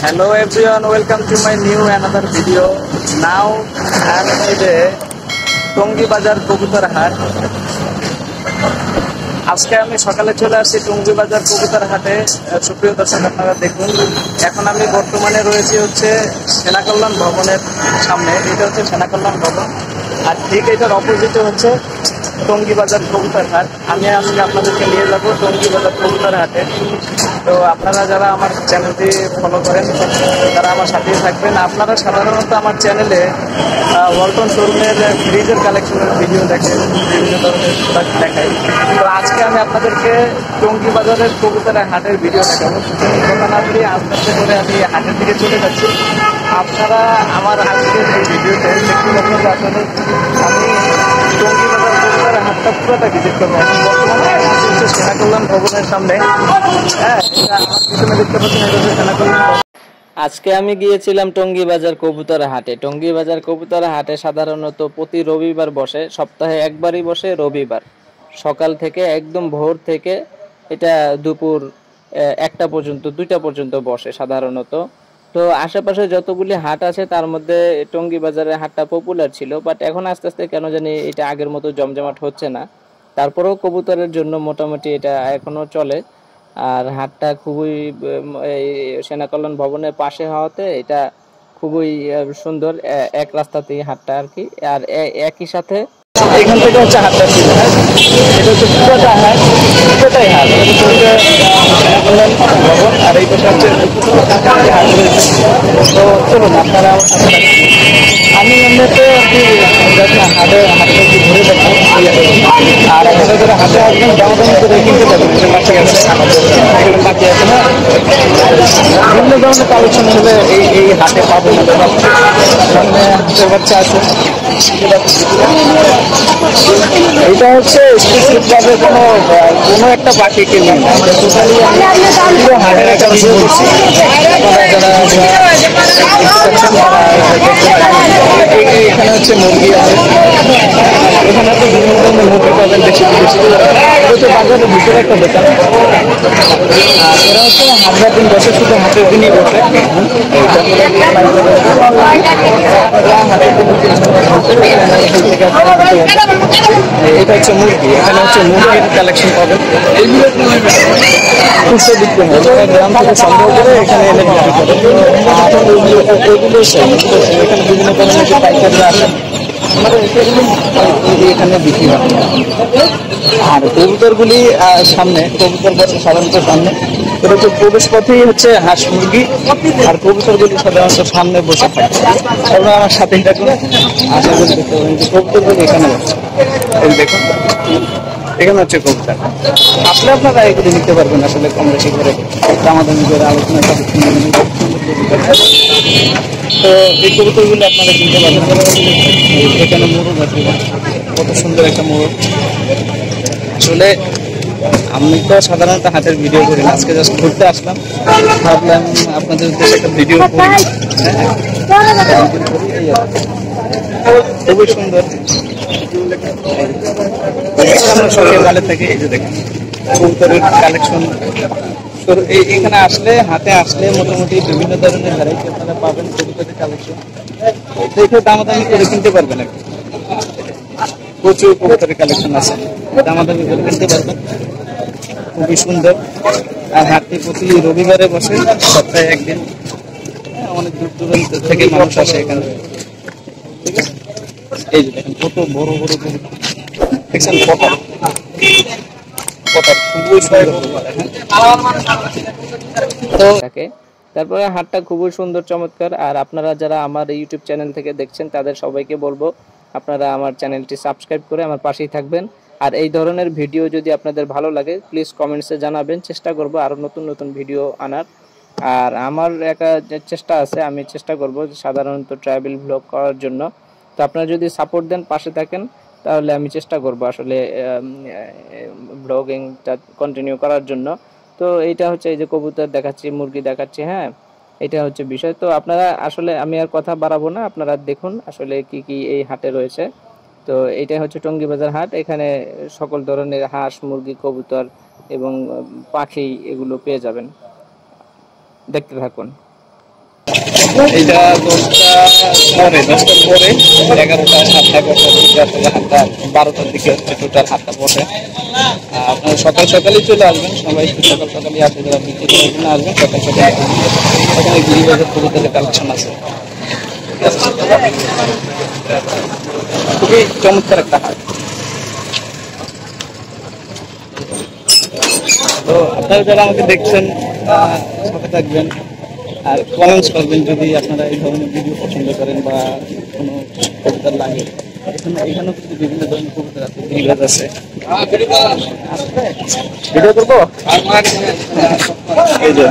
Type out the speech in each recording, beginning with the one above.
Hello everyone, welcome to my new another video. Now I am in the Tongi বাজার কবুতর হাট। আজকে আমি সকালে চলে আসছি টঙ্গী বাজার কবুতর হাটে। সুপ্রিয় দর্শক, আপনারা দেখুন, এখন আমি বর্তমানে রয়েছি হচ্ছে সেনা কল্যাণ ভবনের সামনে। এটা হচ্ছে সেনা কল্যাণ ভবন, আর ঠিক এটার অপোজিটে হচ্ছে টঙ্গী বাজার কবুতর হাট। আমি আজকে আপনাদেরকে নিয়ে যাবো টঙ্গী বাজার কবুতর হাটে। তো আপনারা যারা আমার চ্যানেলটি ফলো করেন তারা আমার সাথেই থাকবেন। আপনারা সাধারণত আমার চ্যানেলে ওয়ালটন শোরুমের ফ্রিজের কালেকশনের ভিডিও দেখেন, বিভিন্ন ধরনের প্রোডাক্ট দেখাই। তো আজকে আমি আপনাদেরকে টঙ্গী বাজারের কবুতরের হাটের ভিডিও দেখাবো। কথা না বলি আস্তে আস্তে করে আমি হাটের দিকে চলে যাচ্ছি। আপনারা আমার আজকের এই ভিডিওতে দেখতে পাচ্ছেন যে আসলে আমি টঙ্গী বাজার কবুতরের হাটটা পুরোটা ভিজিট করবো। এখন বর্তমানে হচ্ছে সেনা কল্যাণ ভবনের সামনে। হ্যাঁ, এটা আমার পিছনে দেখতে পাচ্ছেন, এটা হচ্ছে সেনা কল্যাণ ভবন। আজকে আমি গিয়েছিলাম টঙ্গী বাজার কবুতর হাটে। টঙ্গী বাজার কবুতর হাটে সাধারণত প্রতি রবিবার বসে, সপ্তাহে একবারই বসে রবিবার, সকাল থেকে একদম ভোর থেকে এটা দুপুর 1টা পর্যন্ত 2টা পর্যন্ত বসে সাধারণত। তো আশেপাশে যতগুলি হাট আছে তার মধ্যে টঙ্গী বাজারের হাটটা পপুলার ছিল, বাট এখন আস্তে আস্তে কেন জানি এটা আগের মতো জমজমাট হচ্ছে না। তারপরেও কবুতরের জন্য মোটামুটি এটা এখনো চলে। আর হাটটা খুবই এই সেনা কল্যাণ ভবনের পাশে হওয়াতে এটা খুবই সুন্দর, এক রাস্তাতেই হাটটা আর কি। আর একই সাথে এখান থেকে হচ্ছে হাটটা ছিল, এটা হচ্ছে পুরোটা হাট, পুরোটাই হাট। এটা হচ্ছে সেনা কল্যাণ ভবন, আর এই পাশে হচ্ছে হাট রয়েছে। তো চলুন আপনারা আমার সাথে থাকুন। আমি এমনিতে আর কি হাটে হাটটা একটু ঘুরে দেখবো। আর আপনারা যারা হাটে আসবেন দামাদামি করে কিনতে পারবেন। এটা পাখি আছে, এগুলো পাখি আছে না, বিভিন্ন ধরনের কালেকশন হলে এই হাটে পাবেন। সামনে হাটের বাচ্চা আছে। এটা হচ্ছে স্পেসিফিকভাবে কোনো একটা পাখিকে নিয়ে না, এটা টোটালি পুরো হাটের একটা ভিডিও করছি। এখানে হচ্ছে মুরগি আছে, এখানে হচ্ছে বিভিন্ন ধরনের মুরগি পাবেন বেশি বেশি। এটা হচ্ছে বাজারের ভিতরে একটা দোকান। এরা হচ্ছে হাজার দিন বসে, শুধু হাটের দিনই বসে। এটা হচ্ছে মুরগি, এখানে হচ্ছে মুরগির কালেকশন পাবেন। এইগুলো খুচরো বিক্রি হয়, গ্রাম থেকে সংগ্রহ করে এখানে এনে বিক্রি করে। আর এগুলো এখানে বিভিন্ন ধরনের যে পাইকাররা আসেন এখানে বিক্রি হয়। আর কবুতরগুলি সামনে, কবুতর বসে সাধারণত সামনে। এটা হচ্ছে প্রবেশ পথেই হচ্ছে হাঁস মুরগি, আর কবুতরগুলি সাধারণত সামনে বসে থাকে। আপনারা আমার সাথেই থাকুন, আশা করি দেখতে পাবেন যে কবুতরগুলি এখানে বসে। দেখুন, এখানে হচ্ছে কবুতর। আপনারা এগুলি নিতে পারবেন আসলে কম বেশি করে, দামাদামি করে আলোচনা করে। তো এই কবুতরগুলো আপনারা কিনতে পারবেন। এখানে মোরগ আছে, কত সুন্দর একটা মোরগ। আসলে আমি তো সাধারণত হাটের ভিডিও করি না, আজকে জাস্ট ঘুরতে আসলাম, ভাবলাম আপনাদের উদ্দেশ্যে একটা ভিডিও করি। খুবই সুন্দর সকালে থেকে। এই যে দেখেন কবুতরের কালেকশন। তো এখানে আসলে, হাতে আসলে মোটামুটি বিভিন্ন ধরনের ভ্যারাইটি আপনারা পাবেন কবুতরের কালেকশন। দেখে দামাদামি করে কিনতে পারবেন আর কি। প্রচুর কবুতরের কালেকশন আছে, দামাদামি করে কিনতে পারবেন। খুবই সুন্দর। আর হাটটি প্রতি রবিবারে বসে, সপ্তাহে একদিন। অনেক দূর দূরান্ত থেকে মানুষ আসে এখানে। ঠিক আছে, এই যে দেখেন কত বড় বড় কবুতর দেখছেন, কত খুবই সুন্দর। তারপরে হাটটা খুবই সুন্দর, চমৎকার। আর আপনারা যারা আমার ইউটিউব চ্যানেল থেকে দেখছেন তাদের সবাইকে বলবো আপনারা আমার চ্যানেলটি সাবস্ক্রাইব করে আমার পাশেই থাকবেন। আর এই ধরনের ভিডিও যদি আপনাদের ভালো লাগে প্লিজ কমেন্টসে জানাবেন, চেষ্টা করব আরও নতুন নতুন ভিডিও আনার। আর আমার একটা চেষ্টা আছে, আমি চেষ্টা করব সাধারণত ট্রাভেল ব্লগ করার জন্য। তো আপনারা যদি সাপোর্ট দেন, পাশে থাকেন, তাহলে আমি চেষ্টা করব আসলে ব্লগিংটা কন্টিনিউ করার জন্য। তো এইটা হচ্ছে, এই যে কবুতর দেখাচ্ছি, মুরগি দেখাচ্ছি, হ্যাঁ এটা হচ্ছে বিষয়। তো আপনারা আসলে, আমি আর কথা বাড়াবো না, আপনারা দেখুন আসলে কি কি এই হাটে রয়েছে। তো এইটাই হচ্ছে টঙ্গী বাজার হাট। এখানে সকল ধরনের হাঁস, মুরগি, কবুতর এবং পাখি এগুলো পেয়ে যাবেন। দেখতে থাকুন। এটা 10টার পরে 11টা 7টা বসে, হাটটা 12টার দিকে হচ্ছে টোটাল হাটটা বসে। আপনারা সকাল সকালই চলে আসবেন, সবাই একটু সকাল সকালই আসবে, যারা বিক্রি করার জন্য আসবেন সকাল সকাল। এখানে গিরিবাজার কবুতরের কালেকশন আছে, খুবই চমৎকার একটা হাট। তো আপনারা যারা আমাকে দেখছেন সাথে থাকবেন আর কমেন্টস করবেন যদি আপনারা এই ধরনের ভিডিও পছন্দ করেন বা কোনো কবুতর লাগে। এখানেও কিন্তু বিভিন্ন ধরনের কবুতর আছে, গিরিবাজ আছে। ভিডিও করবো, এই যে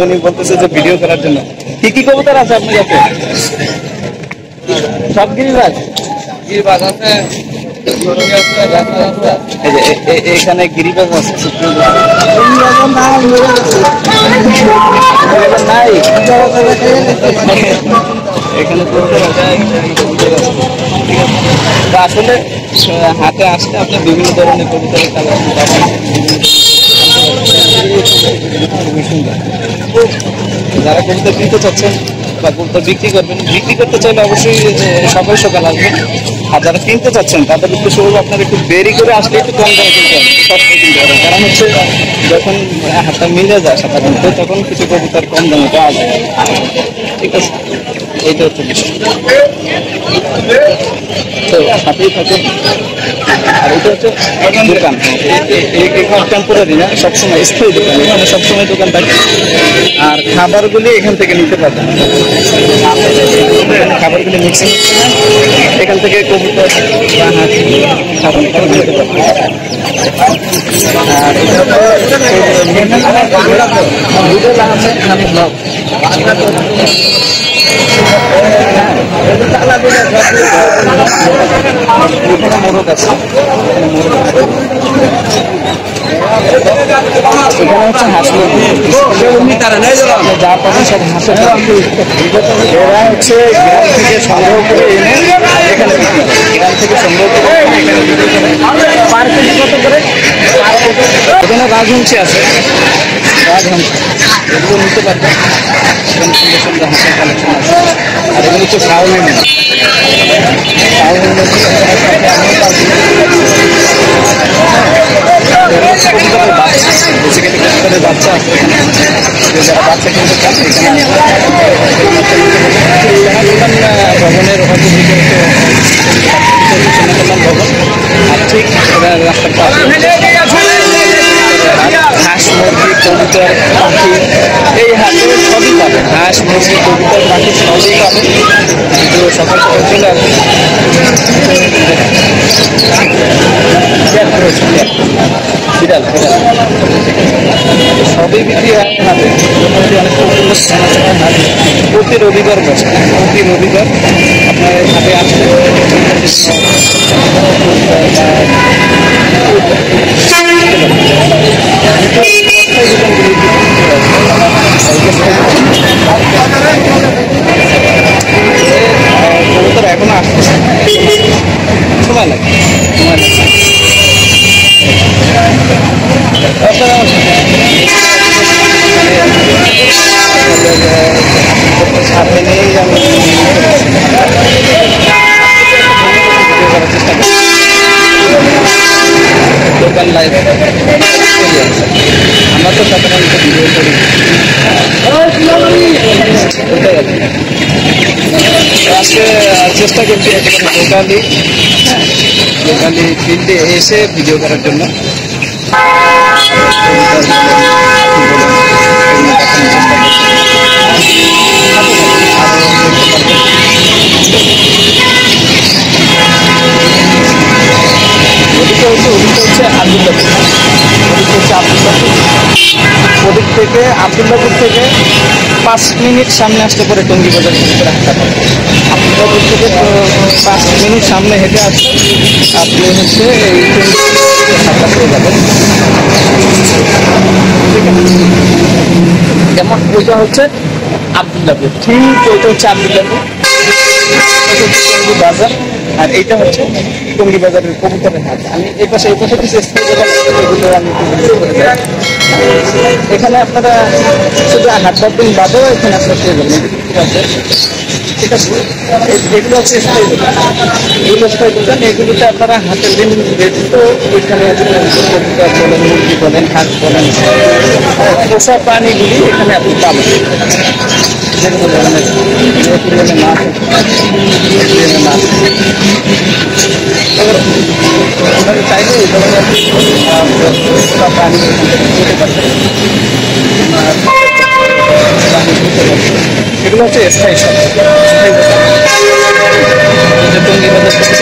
উনি বলতেছে যে ভিডিও করার জন্য। কি কি কবুতর আছে আপনার কাছে? সব গিরিবাজ? গিরিবাজ আছে, এখানে গিরিবাজ আছে, নাই এখানে আসলে হাতে আসলে আপনি বিভিন্ন ধরনের কবুতরের কালেকশন পাবেন। যারা কবুতর কিনতে চাচ্ছেন বা কবুতর বিক্রি করবেন, বিক্রি করতে চাইলে অবশ্যই সকাল সকাল আসবেন। আর যারা কিনতে চাচ্ছেন তাদের উদ্দেশ্য হলো আপনার একটু দেরি করে আসলে একটু কম দামে কিনতে হবে, সস্তায় কিনতে হবে। কারণ হচ্ছে যখন হাতটা মিলে যায় সাধারণত তখন কিছু কবুতর কম দামে পাওয়া যায়। ঠিক আছে, এইটা হচ্ছে বিষয়। তো সাথেই থাকুন। আর এটা হচ্ছে দোকান, এখানে টেম্পোরারি না, সবসময় স্থায়ী দোকান, এখানে সবসময় দোকান থাকে। আর খাবারগুলি এখান থেকে নিতে পারবেন, খাবারগুলি মিক্সিং হচ্ছে না, এখান থেকে কবুতর খাবার নিতে পারবেন। আর এটা মোরগ আছে, এখানে হচ্ছে হাঁস মুরগি, যা পাবেন সব হাঁসের। এরা হচ্ছে গ্রাম থেকে সংগ্রহ করে এনে এখানে বিক্রি করে, গ্রাম থেকে সংগ্রহ করে এখানে বিক্রি করে। পার কেজি কত করে? এখানে রাজহংসী আছে, রাজহংসী এগুলো নিতে পারবেন। এখানে সুন্দর সুন্দর হাঁসের কালেকশন আছে। আর এগুলো হচ্ছে শাওমিন, বেসিক্যালি কবুতরের বাচ্চা আছে এখানে, যারা বাচ্চা কিনতে চান এখানে ভবনের হয়তো ভবন। আর ঠিক রাস্তার পাশে হাঁস মুরগি কবুতর পাখি, এই হাটে সবই পাবেন। হাঁস মুরগি কবুতর পাখি সবই পাবেন। কিন্তু সকাল সকাল চলে আসবেন। বিড়াল বিড়াল সবই বিক্রি হয় হাটে, মোটামুটি অনেক প্রতি রবিবার বসে, প্রতি রবিবার আপনার হাটে আসলে কবুতর এখনো আসতেছে, সময় লাগে, সময় লাগে। সাথে নিয়েই আমি লোকাল লাইফ আমরা তো সাধারণত ভিডিও করি। আজকে চেষ্টা করছি লোকালি ফিল্ডে এসে ভিডিও করার জন্য। ওদিক থেকে আবদুল্লাপুর থেকে 5 মিনিট সামনে আসতে পরে টঙ্গী বাজার রাখতে পারেন। আবদুল্লাপুর থেকে 5 মিনিট সামনে হেঁটে আসলে আপনি হচ্ছে এই হাটটা পেয়ে যাবেন। যেমন ওইটা হচ্ছে আবদুল্লাপুর, ঠিক ওইটা হচ্ছে আবদুল্লাপুর বাজার। আর এইটা হচ্ছে টঙ্গী বাজারের কবুতরের হাট। আমি এই পাশে কিছু স্থায়ী জায়গা আছে, এগুলো আমি একটু visit করে যাই। এখানে আপনারা শুধু হাটবার দিন বাদেও এখানে আপনারা পেয়ে যাবেন, এই যে পুকুর আছে, ঠিক আছে। এগুলো হচ্ছে স্থায়ী দোকান, এগুলো স্থায়ী দোকান। এগুলোতে আপনারা হাটের দিন ব্যতীত এখানে কবুতর বলেন, মুরগি বলেন, হাঁস বলেন, পোষা প্রাণীগুলি এখানে আপনি পাবেন। যেগুলো ধরনের একুরিয়ামে মাছ, একুরিয়ামে মাছ, আপনারা চাইলে এই ধরনের পোষা প্রাণী পেতে পারবেন। এগুলো হচ্ছে স্থায়ী শপ, স্থায়ী দোকান। যে টঙ্গী বাজার হচ্ছে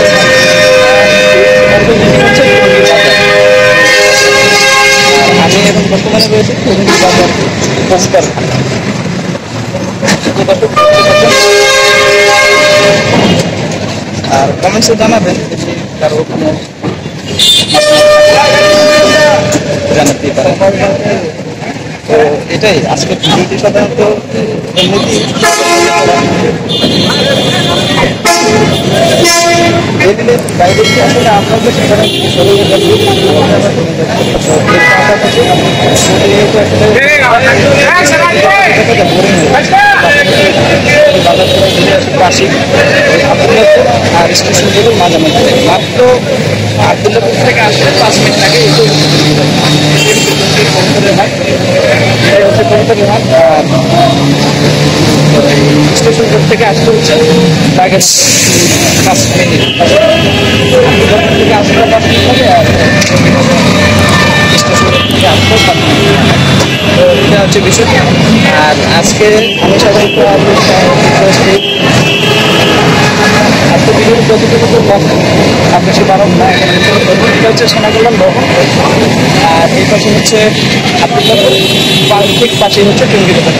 টঙ্গী বাজার। আমি এখন বর্তমানে রয়েছে টঙ্গী বাজার পোস্টার। আর কমেন্টসে জানাবেন যদি কারো কোনো জানাতেই পারেন। তো এটাই আজকের ভিডিওটি। সাধারণত এমনিতেই বাইরে দিয়ে আসলে আপনাদের সাধারণ কাশি আর স্টেশন থেকে মাঝামাঝি মাত্র আবদুল্লাপুর থেকে আসলে 5 মিনিট লাগে। কবুতরের হাট আর স্টেশন থেকে আসতে হচ্ছে তাকে 5 মিনিট থেকে আসলে 5 মিনিট লাগে, আর স্টেশন থেকে আসতেও 5 মিনিট। তো এটা হচ্ছে বিষয়। আর আজকে আমি সাধারণত আজকে ভিডিওর যতটুকু করলাম আর বেশি বারণ না। এটা হচ্ছে সোনাকল্যাণ ভবন, আর এই পাশে হচ্ছে আবদুল্লাপুর, ঠিক পাশে হচ্ছে টঙ্গী বাজার।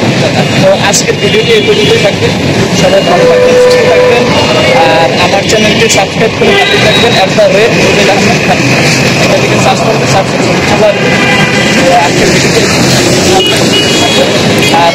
তো আজকের ভিডিওটি এই পর্যন্তই থাকবে। সবাই ভালো থাকবেন, সুস্থ থাকবেন, আর আমার চ্যানেলটি সাবস্ক্রাইব করে পাঠিয়ে থাকবেন। @red আহমেদ খান এটাকে সার্চ করতে সাবস্ক্রাইব সবার আজকের ভিডিওতে আর